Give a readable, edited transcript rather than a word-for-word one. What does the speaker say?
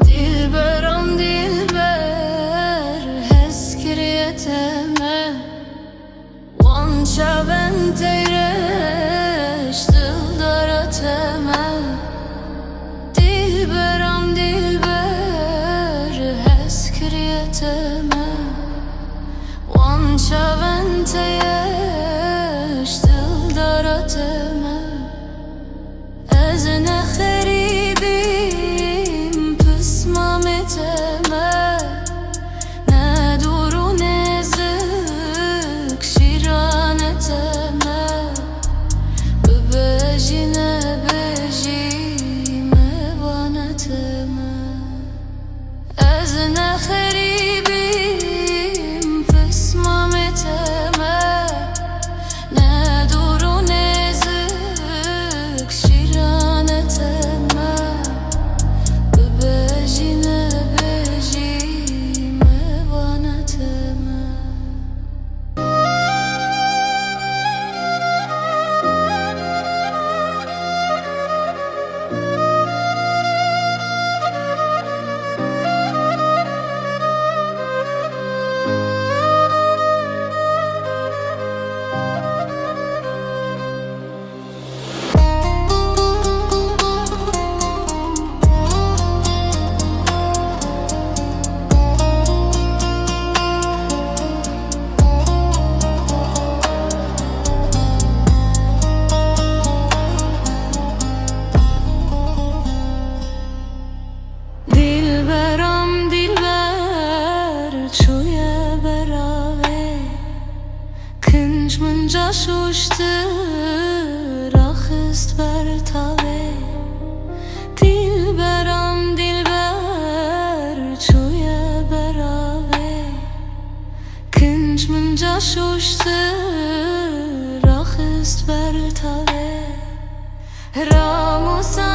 Dilberam dilber heskiriyeteme Wan çaven teyreş dildara teme Dilberam dilber heskiriyeteme Wan çaven teyreş dildara teme Ez ne xeribim pısmameteme Ne duru ne zık şiraneteme Bebeji ne beji mevaneteme Ez ne xeribim pısmameteme Ne duru ne zık şiraneteme Bebeji ne beji mevaneteme Dilberam dilber çuye berave Kınç mınca şuştur ahist ber tave Dilberam dilber çuye berave Kınç mınca şuştur ahist ber tave Ramusa